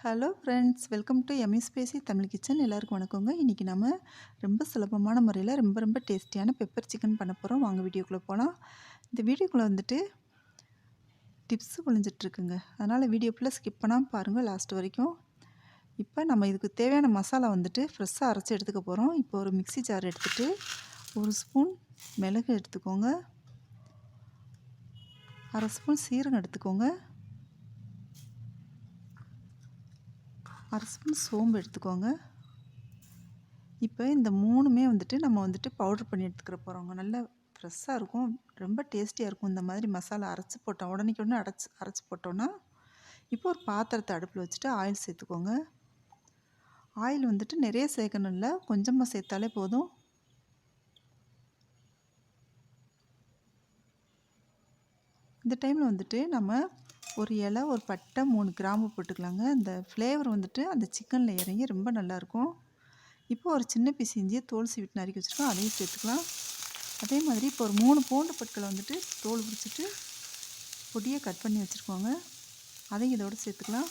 Hello friends, welcome to Emmy Spacey Tamil kitchen. எல்லாருக்கும் வணக்கங்க. இன்றைக்கி நம்ம ரொம்ப சுலபமான முறையில் ரொம்ப டேஸ்டியான பெப்பர் சிக்கன் பண்ண போகிறோம். வாங்க வீடியோக்குள்ளே போகலாம். இந்த வீடியோக்குள்ளே வந்துட்டு டிப்ஸு ஒளிஞ்சிட்ருக்குங்க. அதனால் வீடியோ ஃபுல்லாக ஸ்கிப் பண்ணாமல் பாருங்கள் லாஸ்ட் வரைக்கும். இப்போ நம்ம இதுக்கு தேவையான மசாலா வந்துட்டு ஃப்ரெஷ்ஷாக அரைச்சி எடுத்துக்க போகிறோம். இப்போ ஒரு மிக்ஸி ஜார் எடுத்துகிட்டு 1 ஸ்பூன் மிளகு எடுத்துக்கோங்க, 1/2 ஸ்பூன் சீரகம் எடுத்துக்கோங்க, 1/2 ஸ்பூன் சோம்பு எடுத்துக்கோங்க. இப்போ இந்த 3மே வந்துட்டு நம்ம வந்துட்டு பவுடர் பண்ணி எடுத்துக்கிற போகிறோங்க. நல்லா ஃப்ரெஷ்ஷாக இருக்கும், ரொம்ப டேஸ்டியாக இருக்கும். இந்த மாதிரி மசாலா அரைச்சி போட்டோம் உடனேக்கு உடனே அரைச்சி போட்டோன்னா. இப்போ ஒரு பாத்திரத்தை அடுப்பில் வச்சுட்டு ஆயில் சேர்த்துக்கோங்க. ஆயில் வந்துட்டு நிறைய சேர்க்கணும் இல்லை, கொஞ்சமாக சேர்த்தாலே போதும். இந்த டைமில் வந்துட்டு நம்ம ஒரு இலை, ஒரு பட்டை, 3 கிராம்பு போட்டுக்கலாங்க. இந்த ஃப்ளேவர் வந்துட்டு அந்த சிக்கனில் இறங்கி ரொம்ப நல்லாயிருக்கும். இப்போ ஒரு சின்ன பீஸ் இஞ்சி தோல் சீவிட்டு நறுக்கி வச்சுருக்கோம், அதையும் சேர்த்துக்கலாம். அதே மாதிரி இப்போ ஒரு 3 பூண்டு பற்களை வந்துட்டு தோல் பிடிச்சிட்டு பொடியை கட் பண்ணி வச்சுருக்கோங்க, அதையும் இதோடு சேர்த்துக்கலாம்.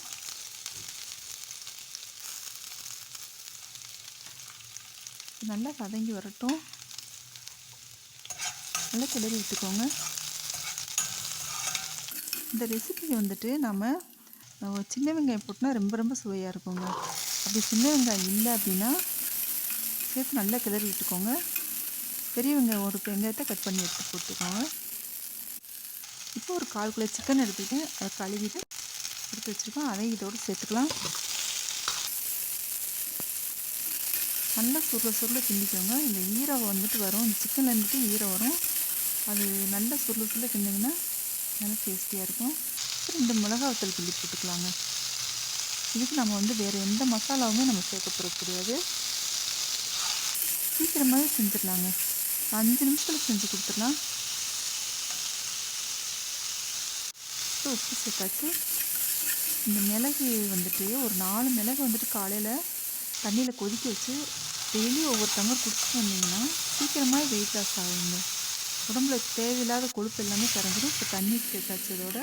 நல்லா வதங்கி வரட்டும், நல்லா கிளறி விட்டுக்கோங்க. இந்த ரெசிபிக்கு வந்துட்டு நம்ம சின்ன வெங்காயம் போட்டுனா ரொம்ப சுவையாக இருக்குங்க. அப்படி சின்ன வெங்காயம் இல்லை அப்படின்னா சேர்த்து நல்லா கிளறி விட்டுக்கோங்க. பெரிய வெங்காயம் ஒரு வெங்காயத்தை கட் பண்ணி எடுத்து போட்டுக்கோங்க. இப்போ ஒரு 1/4 கிலோ சிக்கன் எடுத்துக்கிட்டு அதை கழுவிட்டு எடுத்து வச்சுருக்கோம், அதையும் இதோடு சேர்த்துக்கலாம். நல்லா சுருள கிண்டிக்கோங்க. இந்த ஈரம் வந்துட்டு வரும், இந்த சிக்கனில் இருந்துட்டு ஈரம் வரும், அது நல்லா சுருள கிண்டிங்கன்னா நல்லா டேஸ்டியாக இருக்கும். 2 மிளகாய் வத்தல் கிள்ளி போட்டுக்கலாங்க. இதுக்கு நம்ம வந்து வேறு எந்த மசாலாவுமே நம்ம சேர்க்க போகிறது கிடையாது. சீக்கிரமாகவே செஞ்சிடலாங்க, 5 நிமிஷத்தில் செஞ்சு கொடுத்துடலாம். இப்போ உப்பு சேர்த்தாச்சு. இந்த மிளகு வந்துட்டு ஒரு 4 மிளகு வந்துட்டு காலையில் தண்ணியில் கொதிக்க வச்சு டெய்லி ஒவ்வொரு டம்ளர் குடிச்சிட்டு வந்தீங்கன்னா சீக்கிரமாக வெயிட் லாஸ் ஆகுங்க. உடம்புல தேவையில்லாத கொழுப்பு எல்லாமே கரைஞ்சிடும். இப்போ தண்ணி சேர்த்தாச்சு, இதோட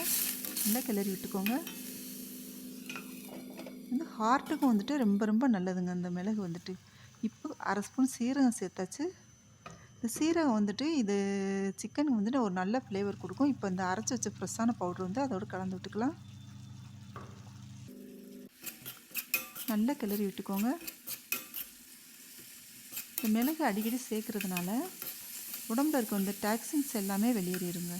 நல்லா கிளறி விட்டுக்கோங்க. வந்து ஹார்ட்டுக்கும் வந்துட்டு ரொம்ப நல்லதுங்க அந்த மிளகு வந்துட்டு. இப்போ 1/2 ஸ்பூன் சீரகம் சேர்த்தாச்சு. இந்த சீரகம் வந்துட்டு இது சிக்கனுக்கு வந்துட்டு ஒரு நல்ல ஃப்ளேவர் கொடுக்கும். இப்போ இந்த அரைச்சி வச்ச ஃப்ரெஷ்ஷான பவுட்ரு வந்து அதோடு கலந்து விட்டுக்கலாம். நல்லா கிளறி விட்டுக்கோங்க. இந்த மிளகு அடிக்கடி சேர்க்குறதுனால உடம்புல இருக்க இந்த டாக்ஸின்ஸ் எல்லாமே வெளியேறிடுங்க.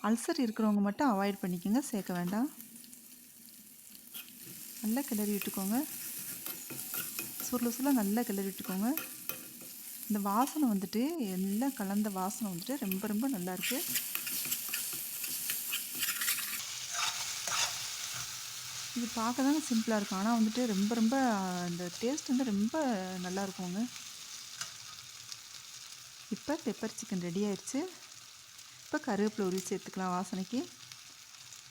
அல்சர் இருக்கிறவங்க மட்டும் அவாய்ட் பண்ணிக்கோங்க, சேர்க்க வேண்டாம். நல்லா கிளறி விட்டுக்கோங்க, சுருள நல்லா கிளறி விட்டுக்கோங்க. இந்த வாசனை வந்துட்டு எல்லாம் கலந்த வாசனை வந்துட்டு ரொம்ப நல்லாயிருக்கு. இது பார்க்க தாங்க சிம்பிளாக இருக்கும், ஆனால் வந்துட்டு ரொம்ப இந்த டேஸ்ட் வந்து ரொம்ப நல்லா இருக்குங்க. இப்போ பெப்பர் சிக்கன் ரெடி ஆயிடுச்சு. இப்போ கருவேப்பிலை உருவி சேர்த்துக்கலாம் வாசனைக்கு.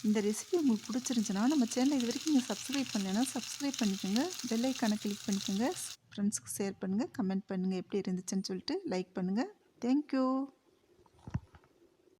இந்த ரெசிபி உங்களுக்கு பிடிச்சிருந்துச்சுன்னா நம்ம சேனலை இது வரைக்கும் நீங்கள் சப்ஸ்கிரைப் பண்ணலைன்னா சப்ஸ்கிரைப் பண்ணிக்கோங்க, பெல் ஐக்கானை கிளிக் பண்ணிக்கோங்க, ஃப்ரெண்ட்ஸ்க்கு ஷேர் பண்ணுங்கள், கமெண்ட் பண்ணுங்கள் எப்படி இருந்துச்சுன்னு சொல்லிட்டு லைக் பண்ணுங்கள். தேங்க்யூ.